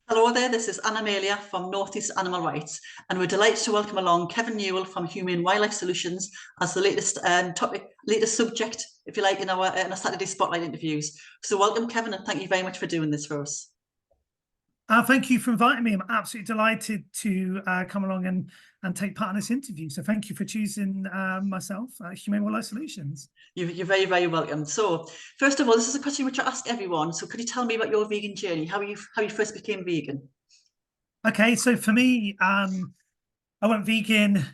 Hello there, this is Anna Amelia from Northeast Animal Rights, and we're delighted to welcome along Kevin Newell from Humane Wildlife Solutions as the latest subject, if you like, in our Saturday Spotlight interviews. So welcome, Kevin, and thank you very much for doing this for us. Thank you for inviting me. I'm absolutely delighted to come along and take part in this interview. So thank you for choosing myself, Humane Wildlife Solutions. You're very, very welcome. So first of all, this is a question which I ask everyone. So could you tell me about your vegan journey, how you first became vegan? Okay, so for me, I went vegan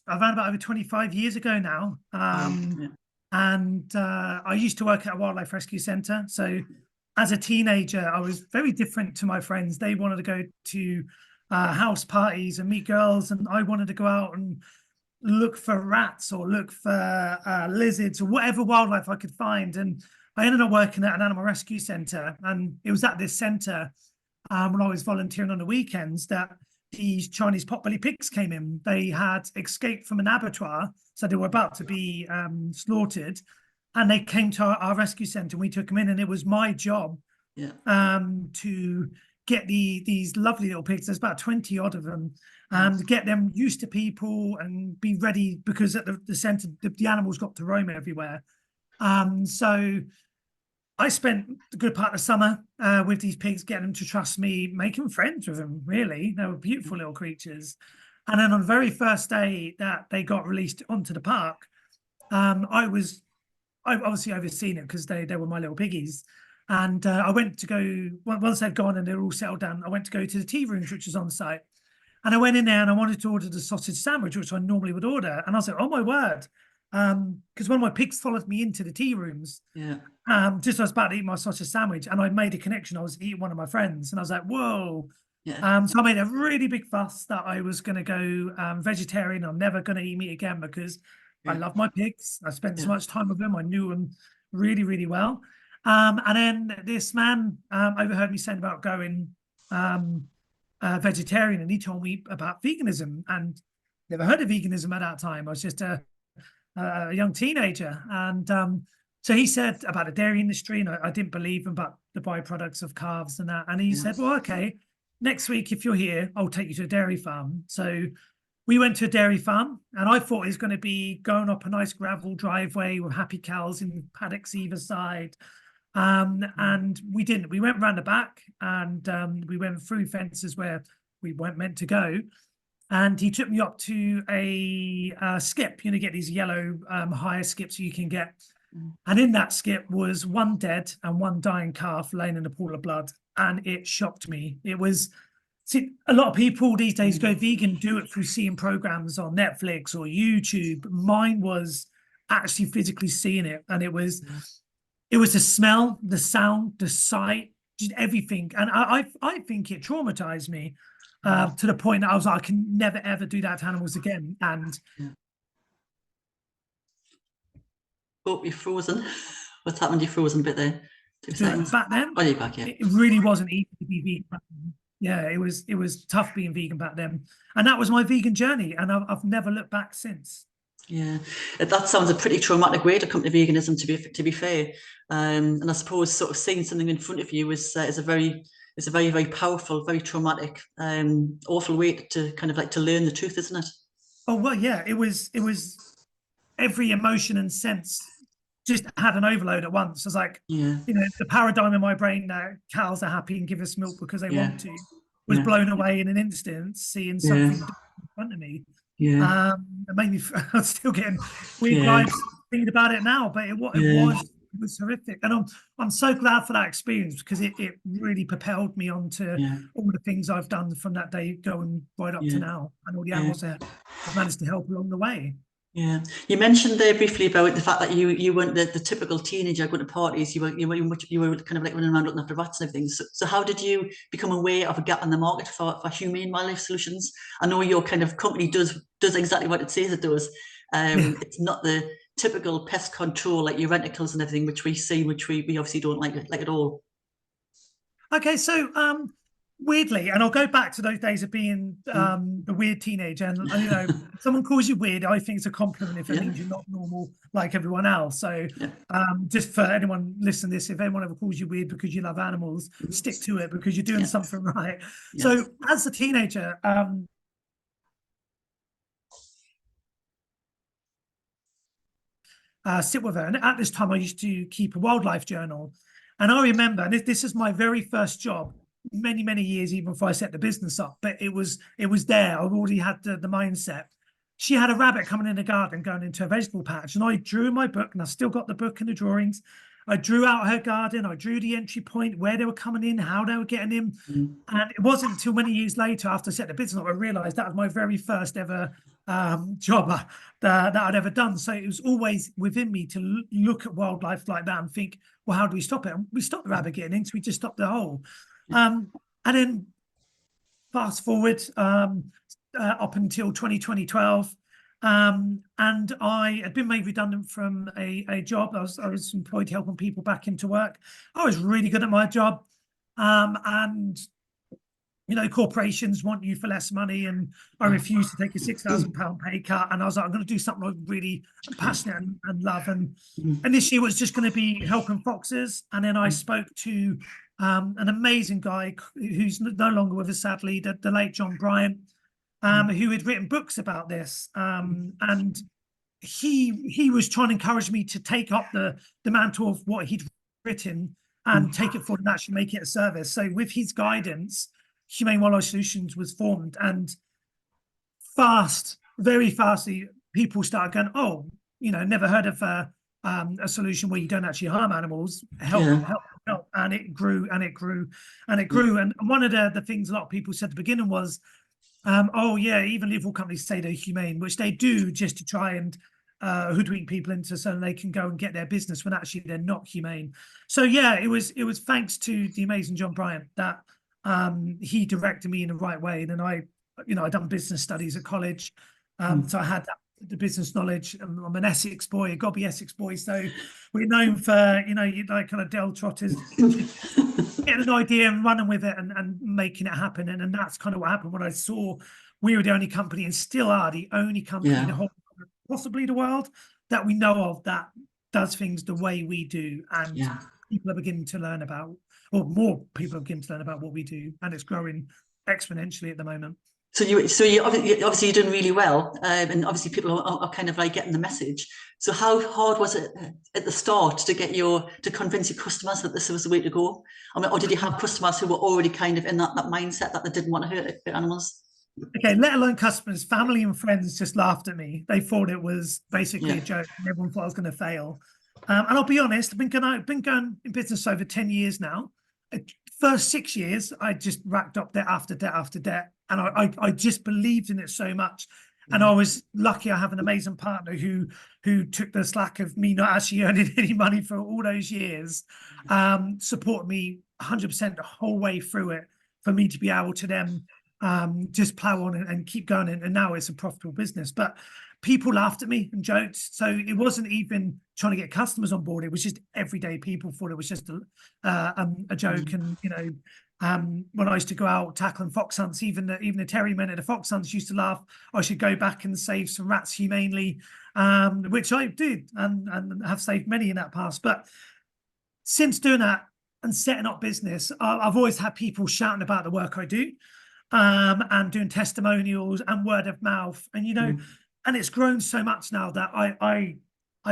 around about over 25 years ago now. Yeah. And I used to work at a wildlife rescue centre. So as a teenager, I was very different to my friends. They wanted to go to house parties and meet girls, and I wanted to go out and look for rats or look for lizards or whatever wildlife I could find. And I ended up working at an animal rescue centre, and it was at this centre when I was volunteering on the weekends that these Chinese potbelly pigs came in. They had escaped from an abattoir, so they were about to be slaughtered, and they came to our rescue centre. And we took them in, and it was my job to get these lovely little pigs. There's about 20 odd of them, and get them used to people and be ready, because at the centre the animals got to roam everywhere. So I spent a good part of the summer with these pigs, getting them to trust me, making friends with them. Really, they were beautiful little creatures. And then on the very first day that they got released onto the park, I obviously overseen it because they were my little piggies. And I went to go, once they'd gone and they were all settled down, I went to go to the tea rooms, which was on site. And I went in there and I wanted to order the sausage sandwich, which I normally would order. And I was like, oh my word. Because one of my pigs followed me into the tea rooms. Yeah. Just as I was about to eat my sausage sandwich, and I made a connection. I was eating one of my friends, and I was like, whoa. Yeah. So I made a really big fuss that I was going to go vegetarian. I'm never going to eat meat again because I love my pigs. I spent so much time with them. I knew them really, really well. And then this man overheard me saying about going vegetarian, and he told me about veganism, and never heard of veganism at that time. I was just a young teenager. And so he said about the dairy industry, and I didn't believe him about the byproducts of calves and that. And he said, well, okay, next week, if you're here, I'll take you to a dairy farm. So we went to a dairy farm, and I thought it was going to be going up a nice gravel driveway with happy cows in paddocks either side. And we didn't. We went round the back, and we went through fences where we weren't meant to go. And he took me up to a skip, get these yellow hire skips you can get. And in that skip was one dead and one dying calf laying in a pool of blood. And it shocked me. It was, see, a lot of people these days go vegan, do it through seeing programs on Netflix or YouTube. Mine was actually physically seeing it. And it was the smell, the sound, the sight, just everything. And I think it traumatized me. To the point that I was like, I can never ever do that to animals again. And oh, you're frozen. What's happened? You're frozen a bit there. 2 seconds. Back then, oh, you're back. Yeah, it really wasn't easy to be vegan back then. Yeah, it was tough being vegan back then, and that was my vegan journey, and I've never looked back since. Yeah, that sounds a pretty traumatic way to come to veganism. To be fair, and I suppose sort of seeing something in front of you is a very very powerful, very traumatic, awful way to kind of like to learn the truth, isn't it? Oh well, yeah, it was every emotion and sense just had an overload at once. It's like, the paradigm in my brain that cows are happy and give us milk because they want to was blown away in an instant, seeing something in front of me. It made me, I'm still getting weird vibes thinking about it now, but it was horrific. And I'm so glad for that experience, because it really propelled me onto all the things I've done from that day going right up to now, and all the animals that I've managed to help along the way. Yeah, you mentioned there briefly about the fact that you weren't the typical teenager going to parties. You were kind of like running around looking after rats and everything. So how did you become aware of a gap in the market for humane wildlife solutions? I know your kind of company does exactly what it says it does. It's not the typical pest control like your renticles and everything, which we see, which we obviously don't like at all. Okay, so weirdly, and I'll go back to those days of being the weird teenager, and you know, if someone calls you weird, I think it's a compliment if it means you're not normal like everyone else. So just for anyone listening to this, if anyone ever calls you weird because you love animals, stick to it because you're doing something right. So as a teenager, sit with her, and at this time I used to keep a wildlife journal, and I remember, and this is my very first job, many years even before I set the business up, but it was there. I already had the mindset. She had a rabbit coming in the garden going into a vegetable patch, and I drew in my book, and I still got the book and the drawings. I drew out her garden, I drew the entry point, where they were coming in, how they were getting in. And it wasn't until many years later, after I set the business up, I realized that was my very first ever job that I'd ever done. So it was always within me to look at wildlife like that and think, well, how do we stop it? And we stopped the rabbit getting in, so we just stopped the hole. And then fast forward up until 2012, and I had been made redundant from a job. I was employed helping people back into work. I was really good at my job, and you know, corporations want you for less money, and I refused to take a £6,000 pay cut. And I was like, I'm going to do something I really am passionate and love. And initially, it was just going to be helping foxes. And then I spoke to an amazing guy who's no longer with us, sadly, the late John Bryant, who had written books about this. And he was trying to encourage me to take up the mantle of what he'd written and take it forward and actually make it a service. So with his guidance, Humane Wildlife Solutions was formed, and very fastly, people started going, oh, you know, never heard of a solution where you don't actually harm animals. Help. And it grew and it grew and it grew. And one of the things a lot of people said at the beginning was, oh yeah, even legal companies say they're humane, which they do just to try and hoodwink people into so they can go and get their business when actually they're not humane. So yeah, it was thanks to the amazing John Bryant that he directed me in the right way. And then I'd done business studies at college, so I had the business knowledge. I'm an Essex boy, a gobby Essex boy, so we're known for, you know, like kind of Del Trotters getting an idea and running with it and making it happen. And that's kind of what happened when I saw we were the only company, and still are the only company in the whole, possibly the world, that we know of that does things the way we do. And people are beginning to learn about, or more people are beginning to learn about what we do, and it's growing exponentially at the moment. So you obviously you're doing really well, and obviously people are kind of like getting the message. So how hard was it at the start to convince your customers that this was the way to go? I mean, or did you have customers who were already kind of in that mindset that they didn't want to hurt animals? Okay, let alone customers, family and friends just laughed at me. They thought it was basically a joke, and everyone thought I was going to fail. And I'll be honest, I've been going in business over 10 years now. First 6 years, I just racked up debt after debt after debt. And I just believed in it so much. And I was lucky I have an amazing partner who took the slack of me not actually earning any money for all those years, supported me 100% the whole way through it for me to be able to then just plow on and keep going. And now it's a profitable business. But people laughed at me and joked. So it wasn't even trying to get customers on board. It was just everyday people thought it was just a joke. And, you know, when I used to go out tackling fox hunts, even the terriermen at the fox hunts used to laugh. I should go back and save some rats humanely, which I did and have saved many in that past. But since doing that and setting up business, I've always had people shouting about the work I do, and doing testimonials and word of mouth. And, you know, and it's grown so much now that I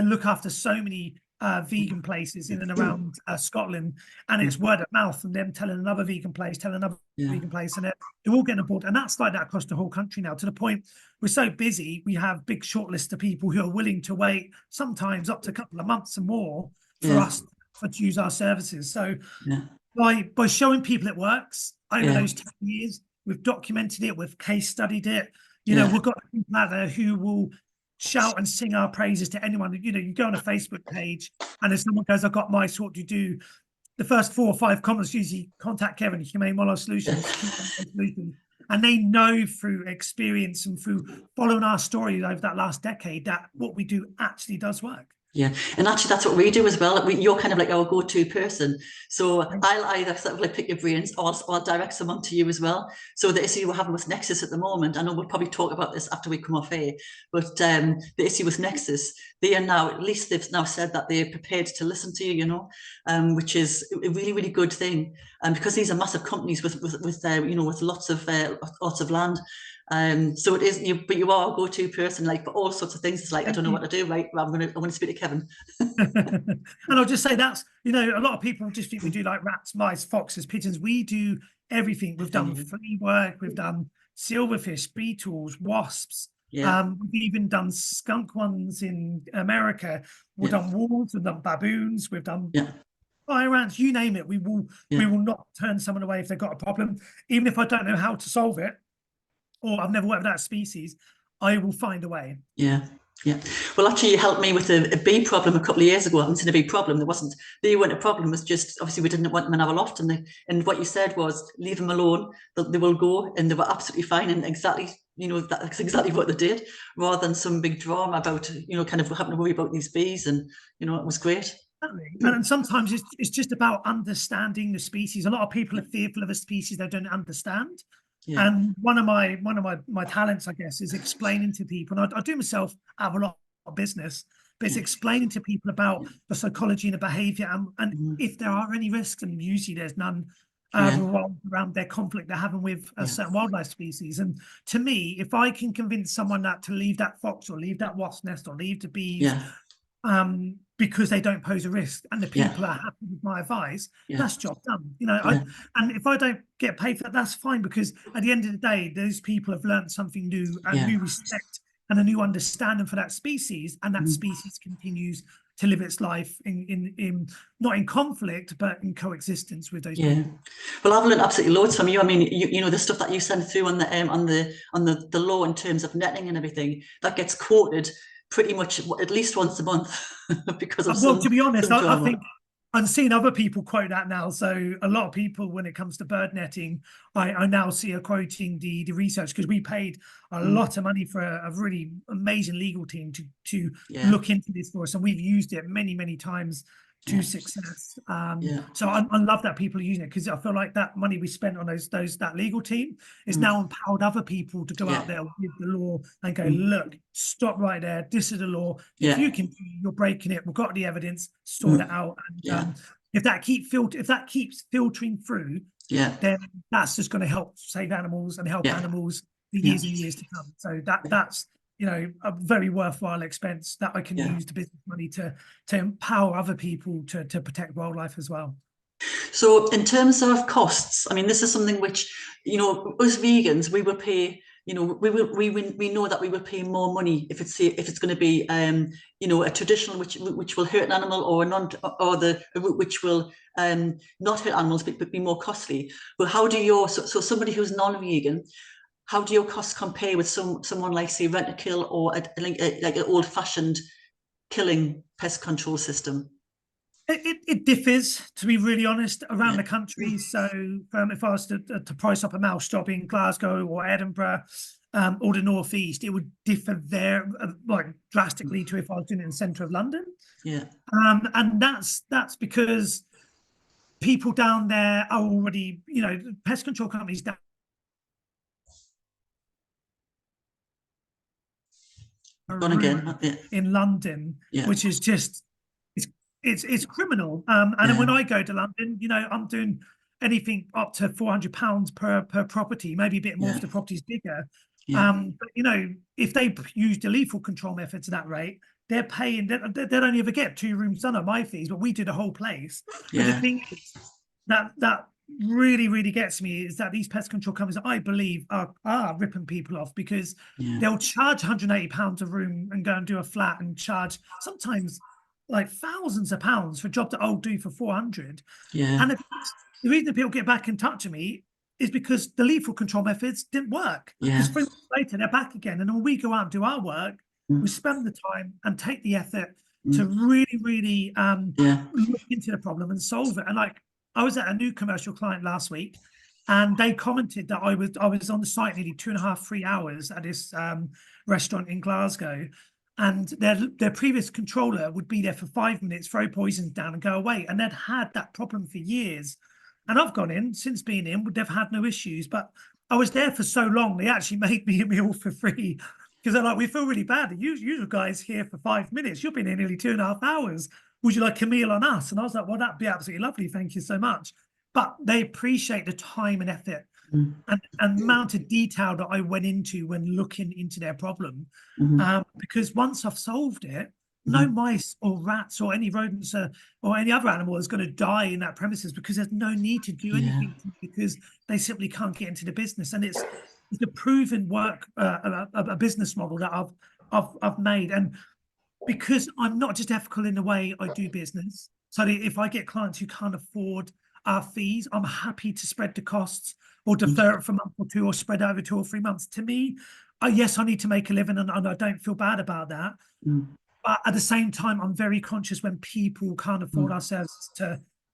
look after so many vegan places in and around Scotland, and it's word of mouth from them telling another vegan place, vegan place, and they're all getting aboard. And that's like that across the whole country now, to the point we're so busy, we have big short lists of people who are willing to wait sometimes up to a couple of months and more for us to use our services. So by showing people it works over those 10 years, we've documented it, we've case studied it. You know, we've got people out there who will shout and sing our praises to anyone. You know, you go on a Facebook page and if someone goes, I've got mice, what do you do? The first 4 or 5 comments usually contact Kevin, Humane Wildlife Solutions. And they know through experience and through following our story over that last decade that what we do actually does work. Yeah, and actually that's what we do as well. You're kind of like our go-to person. So I'll either sort of like pick your brains, or I'll direct someone to you as well. So the issue we're having with Nexus at the moment, I know we'll probably talk about this after we come off air, but the issue with Nexus, they are now, at least they've now said that they're prepared to listen to you, you know, which is a really, really good thing. Because these are massive companies with you know, with lots of land. So it is you, but you are a go-to person, like for all sorts of things. It's like, I Thank don't know you. what to do, right? Well, I'm gonna speak to Kevin. And I'll just say that's, you know, a lot of people just think we do like rats, mice, foxes, pigeons. We do everything. We've done Yeah. flea work, we've done silverfish, beetles, wasps. Yeah. We've even done skunk ones in America. We've Yeah. done wolves, we've done baboons, we've done Yeah. fire ants, you name it. We Yeah. will not turn someone away if they've got a problem, even if I don't know how to solve it, or I've never worked with that species. I will find a way. Yeah. Yeah. Well, actually, you helped me with a bee problem a couple of years ago. I haven't seen a bee problem. They weren't a problem. It was just, obviously, we didn't want them in our loft. And what you said was, leave them alone. They will go. And they were absolutely fine. And exactly, you know, that's exactly what they did, rather than some big drama about, you know, kind of having to worry about these bees. And, you know, it was great. And sometimes it's just about understanding the species. A lot of people are fearful of a species they don't understand. Yeah. And one of my talents, I guess, is explaining to people. And I do myself have a lot of business, but it's Yeah. explaining to people about the psychology and the behavior, and Mhm. if there are any risks, and usually there's none, Yeah. around their conflict they're having with a Yeah. certain wildlife species. And to me, if I can convince someone that to leave that fox or leave that wasp nest or leave the bees, Yeah. because they don't pose a risk and the Yeah. people are happy with my advice, Yeah. that's job done. You know, Yeah. and if I don't get paid for that, that's fine, because at the end of the day, those people have learned something new, a Yeah. new respect and a new understanding for that species, and that Mhm. species continues to live its life in not in conflict, but in coexistence with those Yeah. people. Well, I've learned absolutely loads from you. I mean, you know, the stuff that you send through on the law in terms of netting and everything, that gets quoted pretty much at least once a month because of Well, to be honest, some I drama. think I'm seeing other people quote that now. So a lot of people, when it comes to bird netting, I now see are quoting the research, because we paid a lot of money for a really amazing legal team to Yeah. look into this for us, and we've used it many times to Yeah. success. Yeah. So I love that people are using it, because I feel like that money we spent on that legal team is Mm. now empowered other people to go Yeah. out there with the law and go, Mm. look, stop right there. This is the law. If Yeah. you can, you're breaking it. We've got the evidence. Sort Mm. it out. And Yeah. if that keeps filtering through, Yeah. then that's just going to help save animals and help Yeah. animals for Yeah. years and years to come. So that's, you know, a very worthwhile expense that I can Yeah. use the business money to empower other people to protect wildlife as well. So in terms of costs, I mean, this is something which, you know, us vegans, we will pay, you know, we know that we will pay more money if it's going to be, you know, a traditional which will hurt an animal, or a non, or the route which will not hurt animals but be more costly. But how do so somebody who's non-vegan, how do your costs compare with someone like, say, Rent a Kill, or like an old-fashioned killing pest control system? It differs, to be really honest, around Yeah. the country. So if I was to price up a mouse job in Glasgow or Edinburgh, or the northeast, it would differ there like drastically to if I was doing it in the centre of London. Yeah. And that's because people down there are already, you know, pest control companies down Gone again. Yeah. in London, Yeah. which is just it's criminal. And then when I go to London, you know, I'm doing anything up to £400 per property, maybe a bit more if the property's bigger. Yeah. But you know, if they use the lethal control methods at that rate, they're paying. They don't ever get 2 rooms done at my fees, but we do the whole place. But the Yeah. thing is, that really gets me is that these pest control companies, I believe, are ripping people off, because Yeah. they'll charge £180 a room and go and do a flat and charge sometimes like thousands of pounds for a job that I'll do for 400. Yeah. And the reason that people get back in touch with me is because the lethal control methods didn't work. Yeah. Because 3 months later, they're back again. And then when we go out and do our work, we spend the time and take the effort to really Yeah. look into the problem and solve it. And like, I was at a new commercial client last week, and they commented that I was on the site nearly 2.5, 3 hours at this restaurant in Glasgow. and their previous controller would be there for 5 minutes, throw poisons down and go away. And they'd had that problem for years. And I've gone in, since being in, they've had no issues. But I was there for so long, they actually made me a meal for free. Because they're like, we feel really bad. You guys here for 5 minutes. You've been here nearly 2.5 hours. Would you like a meal on us? And I was like, well, that'd be absolutely lovely. Thank you so much. But they appreciate the time and effort and amount of detail that I went into when looking into their problem. Because once I've solved it, no mice or rats or any rodents or any other animal is going to die in that premises, because there's no need to do anything because they simply can't get into the business. And it's a proven work, a business model that I've made. And because I'm not just ethical in the way I do business, so if I get clients who can't afford our fees, I'm happy to spread the costs or defer it for a month or two or spread over 2 or 3 months. To me, yes, I need to make a living, and I don't feel bad about that. But at the same time, I'm very conscious when people can't afford our services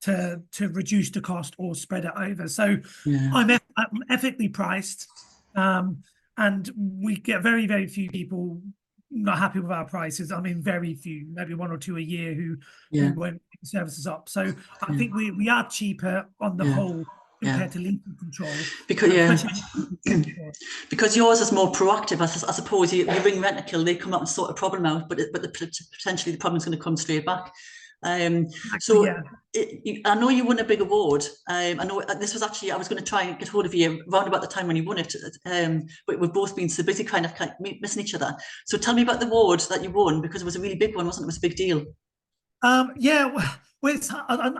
to reduce the cost or spread it over. So I'm ethically priced, and we get very, very few people not happy with our prices. I mean, very few, maybe 1 or 2 a year who won't pick the services up. So I think we are cheaper on the whole compared to lethal control. Because yours is more proactive. I suppose you ring Rentokil, they come up and sort a problem out, but potentially the problem's going to come straight back. I know you won a big award. I know this was actually, I was going to try and get hold of you around about the time when you won it, but we've both been so busy kind of missing each other. So tell me about the award that you won, because it was a really big one, wasn't it? It was a big deal. I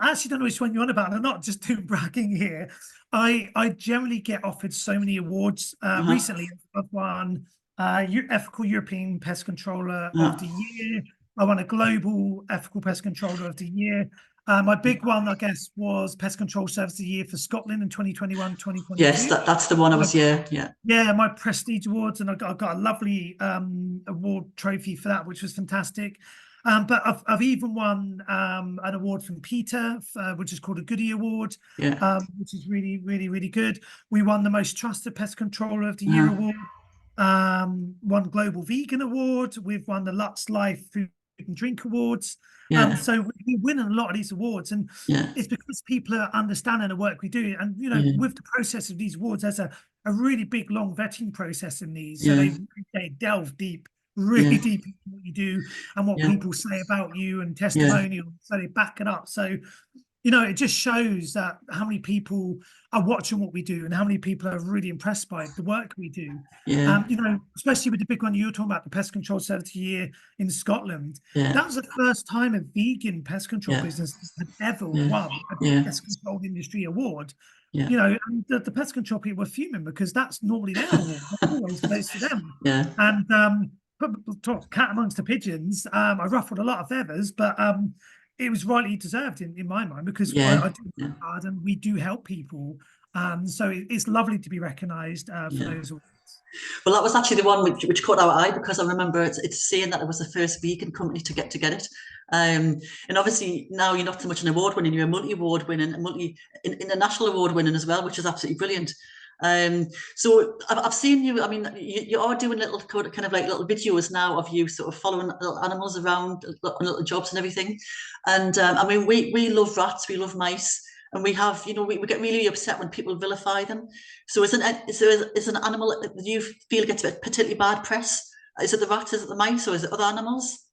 actually don't know which one you're on about. I'm not just doing bragging here. I generally get offered so many awards. Recently, I've won Ethical European Pest Controller of the Year. I won a Global Ethical Pest Controller of the Year. My big one, I guess, was Pest Control Service of the Year for Scotland in 2021, 2022. Yes, that's the one I was, yeah, my prestige awards, and I got a lovely award trophy for that, which was fantastic. But I've even won an award from Peter, which is called a Goodie Award, which is really, really, really good. We won the Most Trusted Pest Controller of the Year award, won Global Vegan Award. We've won the Lux Life Food and Drink Awards. So we win a lot of these awards, and it's because people are understanding the work we do. And with the process of these awards, there's a really big, long vetting process in these. So they delve deep, really deep into what you do and what people say about you, and testimonials. So they back it up. So it just shows that how many people are watching what we do and how many people are really impressed by the work we do. Especially with the big one you were talking about, the Pest Control Service of the Year in Scotland. That was the first time a vegan pest control business had ever won a pest control industry award. And the pest control people were fuming, because that's normally their award. That always goes to them. And talk cat amongst the pigeons. I ruffled a lot of feathers, but it was rightly deserved in my mind, because I do work hard and we do help people. So it's lovely to be recognised for those awards. Well, that was actually the one which caught our eye, because I remember it's saying that it was the first vegan company to get it. And obviously now you're not so much an award winning, you're a multi-award winning, international award winning as well, which is absolutely brilliant. So I've seen you. I mean, you are doing little kind of like little videos now of you sort of following little animals around on little jobs and everything. And I mean, we love rats, we love mice, and we have, we get really upset when people vilify them. So is an animal that you feel gets a particularly bad press? Is it the rats? Is it the mice? Or is it other animals?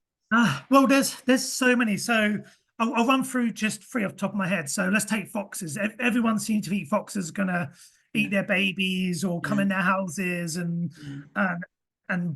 Well, there's so many. So I'll run through just 3 off the top of my head. So let's take foxes. Everyone seems to think foxes are gonna eat their babies or come in their houses and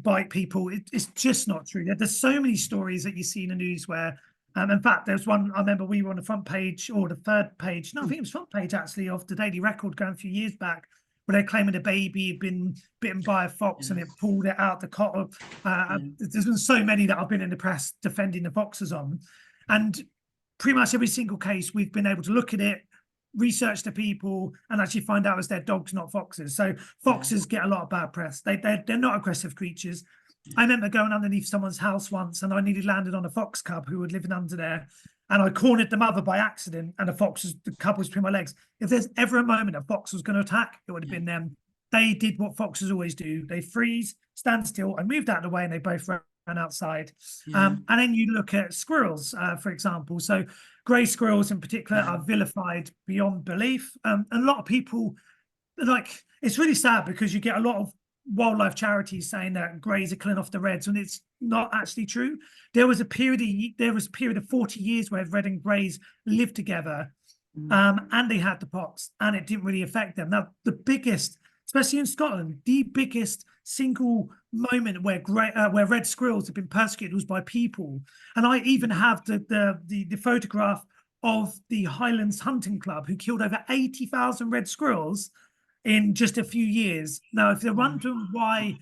bite people. It's just not true. There's so many stories that you see in the news where, in fact, there's one I remember we were on the front page, or the third page. No, I think it was front page actually, of the Daily Record going a few years back, where they're claiming a baby had been bitten by a fox and it pulled it out the cot. There's been so many that I've been in the press defending the foxes on, and pretty much every single case we've been able to look at it, research the people, and actually find out it's their dogs, not foxes. So foxes get a lot of bad press. They're not aggressive creatures. I remember going underneath someone's house once, and I nearly landed on a fox cub who was living under there, and I cornered the mother by accident, and the cub was between my legs. If there's ever a moment a fox was going to attack, it would have been them. They did what foxes always do. They freeze, stand still, and moved out of the way, and they both ran outside. Yeah. And then you look at squirrels, for example. So grey squirrels in particular Yeah. are vilified beyond belief. A lot of people, like, it's really sad because you get a lot of wildlife charities saying that greys are killing off the reds, and it's not actually true. There was a period of 40 years where red and greys lived together, and they had the pox, and it didn't really affect them. Now, the biggest, especially in Scotland, the biggest single moment where red squirrels have been persecuted was by people. And I even have the photograph of the Highlands Hunting Club, who killed over 80,000 red squirrels in just a few years. Now, if they're wondering why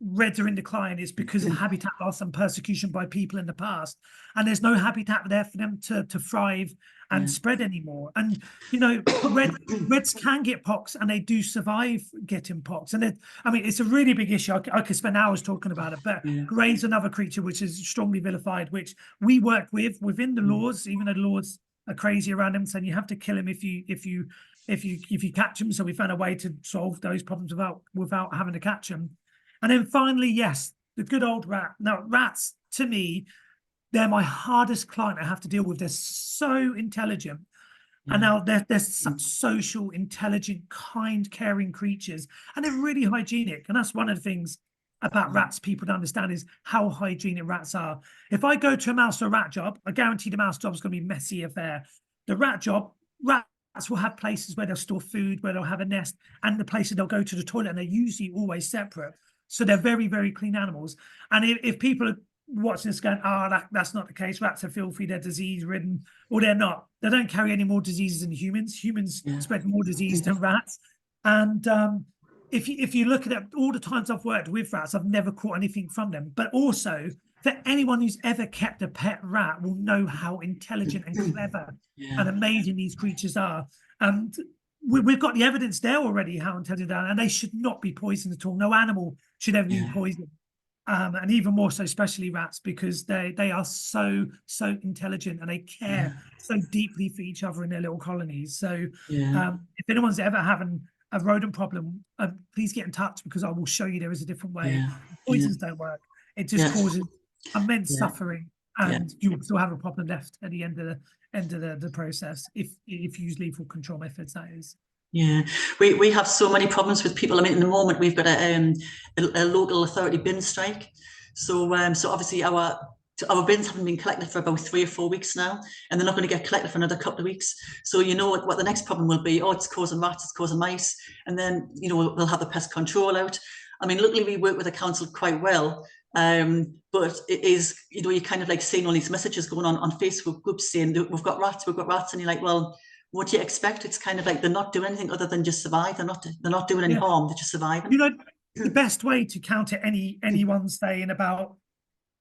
reds are in decline, it's because of habitat loss and persecution by people in the past, and there's no habitat there for them to thrive and spread anymore. And you know, reds can get pox, and they do survive getting pox. And I mean, it's a really big issue. I could spend hours talking about it. But grey's another creature which is strongly vilified, which we work with within the laws, even though the laws are crazy around them, saying you have to kill him if you catch them. So we found a way to solve those problems without having to catch them. And then finally, yes, the good old rat. Now, rats, to me, they're my hardest client I have to deal with. They're so intelligent. And now they're such social, intelligent, kind, caring creatures. And they're really hygienic. And that's one of the things about rats people don't understand, is how hygienic rats are. If I go to a mouse or rat job, I guarantee the mouse job is going to be a messy affair. The rat job, rats will have places where they'll store food, where they'll have a nest, and the places they'll go to the toilet, and they're usually always separate. So they're very, very clean animals. And if people are watching this going, that's not the case, rats are filthy, they're disease ridden, well, they're not. They don't carry any more diseases than humans. Humans spread more disease than rats. And if you look at it, all the times I've worked with rats, I've never caught anything from them. But also, for anyone who's ever kept a pet rat will know how intelligent and clever and amazing these creatures are. And we've got the evidence there already how intelligent they are, and they should not be poisoned at all. No animal should ever be poisoned. And even more so, especially rats, because they are so intelligent, and they care so deeply for each other in their little colonies. So if anyone's ever having a rodent problem, please get in touch, because I will show you there is a different way. Poisons don't work. It just causes immense suffering, and you will still have a problem left at the end of the process if you use lethal control methods, that is. Yeah, we have so many problems with people. I mean, in the moment we've got a local authority bin strike, so obviously our bins haven't been collected for about 3 or 4 weeks now, and they're not going to get collected for another couple of weeks. So you know what the next problem will be? Oh, it's causing rats, it's causing mice, and then you know we'll have the pest control out. I mean, luckily we work with the council quite well, but it is, you know, you kind of like seeing all these messages going on Facebook groups saying we've got rats, and you're like, well, what do you expect? It's kind of like they're not doing anything other than just survive. They're not doing any harm. They're just surviving. You know, the best way to counter anyone saying about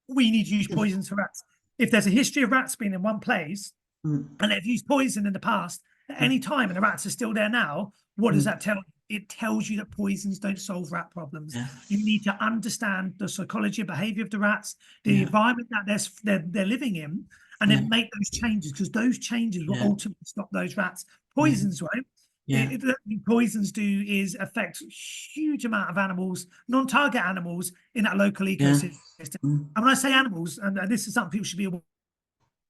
we need to use poison to rats, if there's a history of rats being in one place and they've used poison in the past at any time and the rats are still there now, what does that tell you? It tells you that poisons don't solve rat problems. You need to understand the psychology and behavior of the rats, the environment that they're living in, and then make those changes, because those changes will ultimately stop those rats. Poisons won't. What poisons do is affect huge amount of animals, non-target animals in that local ecosystem. And when I say animals, and this is something people should be aware,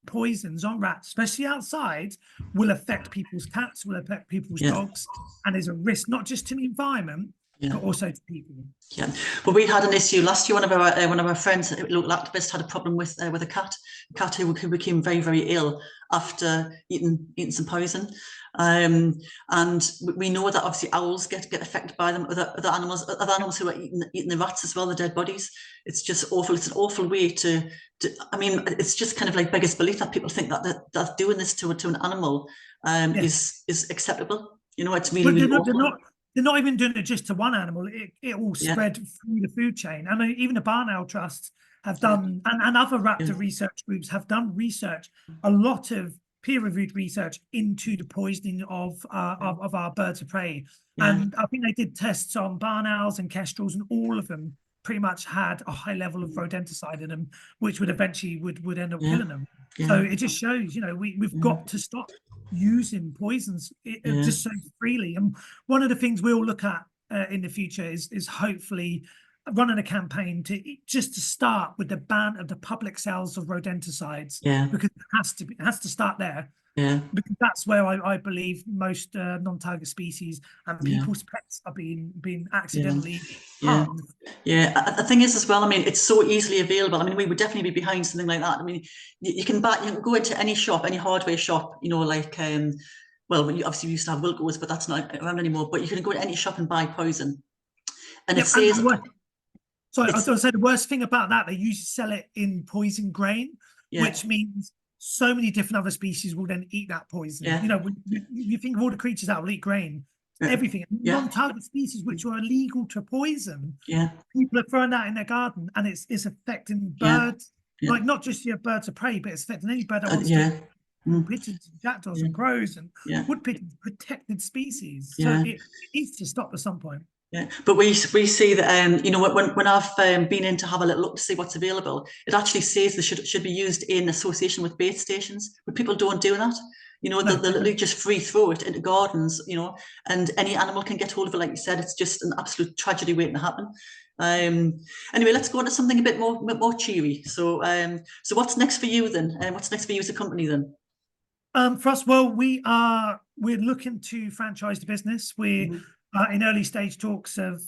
poisons on rats, especially outside, will affect people's cats, will affect people's dogs, and there's a risk not just to the environment, but also to people. Yeah, but we had an issue last year. One of our friends, a local activist, had a problem with a cat who became very, very ill after eating some poison. And we know that obviously owls get affected by them. Other animals who are eating the rats as well, the dead bodies. It's just awful. It's an awful way to I mean, it's just kind of like beggars belief that people think that doing this to an animal is acceptable. You know, it's really, really awful. They're not even doing it just to one animal. It will spread through the food chain. I mean, even the Barn Owl Trust have done, and other raptor research groups have done research, a lot of peer-reviewed research into the poisoning of our birds of prey. And I think they did tests on barn owls and kestrels, and all of them pretty much had a high level of rodenticide in them, which would eventually would end up killing them. So it just shows, you know, we've got to stop using poisons just so freely. And one of the things we'll look at in the future is hopefully running a campaign just to start with the ban of the public sales of rodenticides, Yeah. because it has to start there. Yeah. Because that's where I believe most non-target species and Yeah. people's pets are being Yeah. accidentally Yeah. harmed. Yeah. The thing is as well, I mean, it's so easily available. I mean, we would definitely be behind something like that. I mean, you can go into any shop, any hardware shop, you know, like, well, obviously we used to have Wilco's, but that's not around anymore. But you can go to any shop and buy poison. And it Yep, and says, sorry, I was it's, going to say the worst thing about that, they usually sell it in poison grain, yeah, which means so many different other species will then eat that poison. yeah, You know, when you think of all the creatures that will eat grain, everything, yeah, non-target species which are illegal to poison, yeah, people are throwing that in their garden, and it's affecting yeah, birds, yeah, like not just your birds of prey, but it's affecting any bird that wants to yeah, eat mm, pigeons and jackdaws yeah, and crows and yeah, wood pigeons, protected species. So yeah. it needs to stop at some point. Yeah, but we see that you know, when I've been in to have a little look to see what's available, it actually says they should be used in association with bait stations, but people don't do that. You know, No, they'll literally just free throw it into gardens, you know, and any animal can get hold of it. Like you said, it's just an absolute tragedy waiting to happen. Um, anyway, let's go on to something a bit more cheery. So, so what's next for you then? And what's next for you as a company then? For us, well, we're looking to franchise the business. We're Mhm, in early stage talks of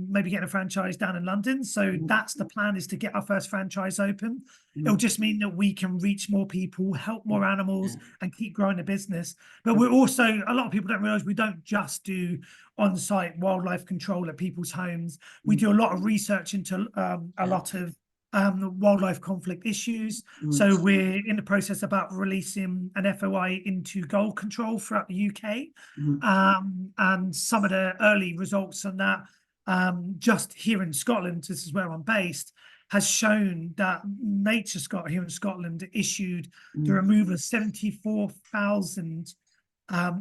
maybe getting a franchise down in London. So mhm, that's the plan, is to get our first franchise open. It'll mhm, just mean that we can reach more people, help more yeah, animals, and keep growing the business. But we're also, a lot of people don't realize, we don't just do on-site wildlife control at people's homes. We mhm, do a lot of research into a yeah, lot of wildlife conflict issues. mhm, So we're in the process about releasing an FOI into gold control throughout the UK. mhm, And some of the early results on that, just here in Scotland, this is where I'm based, has shown that Nature Scott here in Scotland issued the mhm, removal of 74,000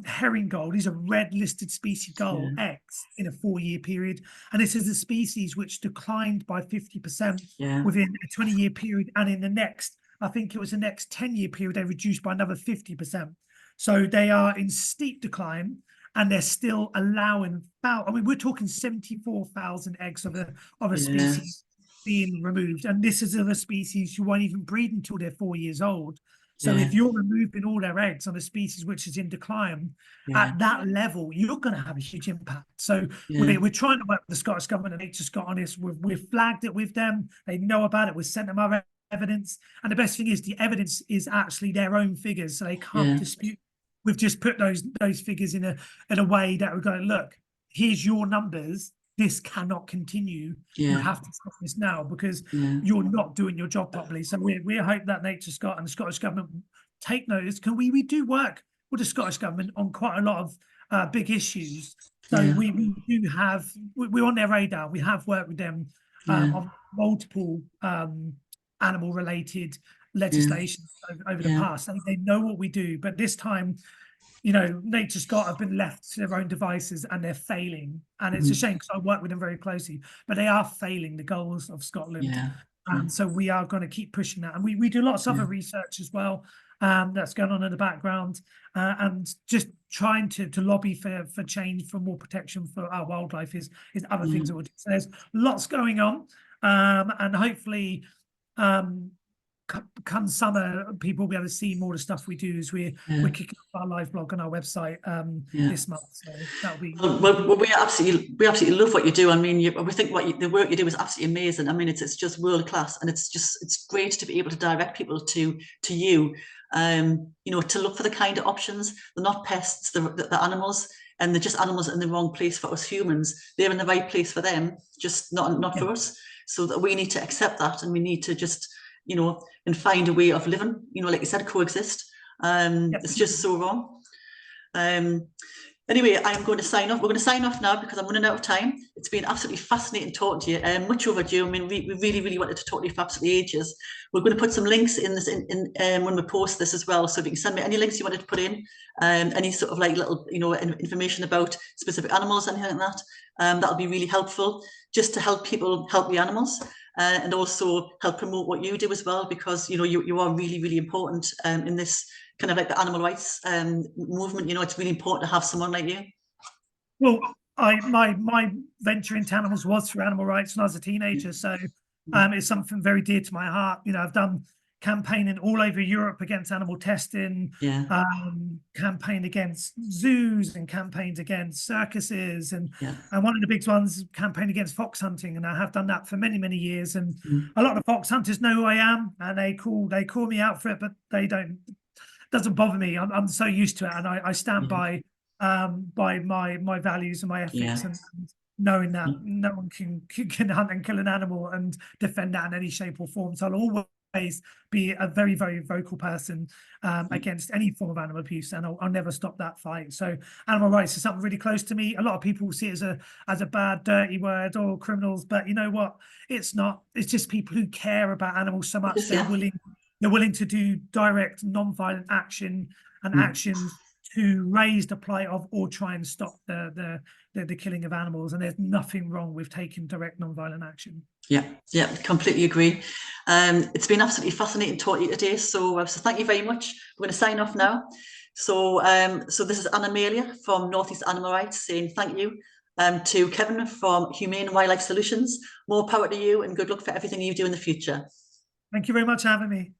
herring gull. These are red listed species gull yeah, eggs in a 4-year period. And this is a species which declined by 50% yeah, within a 20-year period. And in the next, I think it was the next 10-year period, they reduced by another 50%. So they are in steep decline, and they're still allowing about, I mean, we're talking 74,000 eggs of a yeah, species being removed. And this is of a species who won't even breed until they're 4 years old. So yeah, if you're removing all their eggs on a species which is in decline yeah, at that level, you're going to have a huge impact. So yeah, we're trying to work with the Scottish Government and Nature Scott on this. We've flagged it with them. They know about it. We've sent them our evidence. And the best thing is the evidence is actually their own figures, so they can't yeah, dispute. We've just put those figures in a way that we're going, look, here's your numbers. This cannot continue. You yeah, have to stop this now, because yeah, you're not doing your job properly. So we hope that Nature Scott and the Scottish Government take notice. Can we do work with the Scottish Government on quite a lot of big issues. So yeah, we do have, we're on their radar. We have worked with them yeah, on multiple animal related yeah, legislation over the yeah, past. They know what we do, but this time, you know, Nature Scott have been left to their own devices, and they're failing. And it's a mhm, shame, because I work with them very closely, but they are failing the goals of Scotland. yeah, And so we are going to keep pushing that. And we do lots of yeah, other research as well, that's going on in the background, and just trying to lobby for change, for more protection for our wildlife is other yeah, things that we'll do. So there's lots going on. And hopefully, um, come summer, people will be able to see more of the stuff we do, as we're kicking off our live blog on our website yeah. this month. So that'll be Well, we absolutely love what you do. I mean, we think the work you do is absolutely amazing. I mean, it's just world class, and it's great to be able to direct people to you, you know, to look for the kind of options. They're not pests, the animals, and they're just animals in the wrong place for us humans. They're in the right place for them, just not yeah. for us. So that we need to accept that, and we need to just, you know, and find a way of living. You know, like you said, coexist. Yeah. It's just so wrong. Um, Anyway, I'm going to sign off. We're going to sign off now because I'm running out of time. It's been absolutely fascinating talking to you. Much overdue. I mean, we really, really wanted to talk to you for absolutely ages. We're going to put some links in this when we post this as well. So if you can send me any links you wanted to put in, any sort of like little, you know, information about specific animals, anything like that, that'll be really helpful, just to help people help the animals. And also help promote what you do as well, because you know you are really, really important in this kind of like the animal rights movement. You know, it's really important to have someone like you. Well, my venture into animals was through animal rights when I was a teenager. So it's something very dear to my heart. You know, I've done campaigning all over Europe against animal testing, Yeah. campaigned against zoos and campaigned against circuses, and Yeah. one of the big ones campaigned against fox hunting, and I have done that for many, many years. And Mm. a lot of fox hunters know who I am, and they call me out for it, but they don't. Doesn't bother me. I'm so used to it, and I stand by my values and my ethics, Yeah. and knowing that Mm. no one can hunt and kill an animal and defend that in any shape or form. So I'll always be a very, very vocal person against any form of animal abuse, and I'll never stop that fight. So animal rights is something really close to me. A lot of people see it as a bad, dirty word, or criminals, but you know what? It's not. It's just people who care about animals so much they're willing to do direct, non-violent action and actions to raise the plight of or try and stop the killing of animals. And there's nothing wrong with taking direct, non-violent action. Yeah, yeah, completely agree. It's been absolutely fascinating talking to you today. So thank you very much. We're going to sign off now. So so this is Anna Amelia from Northeast Animal Rights saying thank you to Kevin from Humane Wildlife Solutions. More power to you and good luck for everything you do in the future. Thank you very much for having me.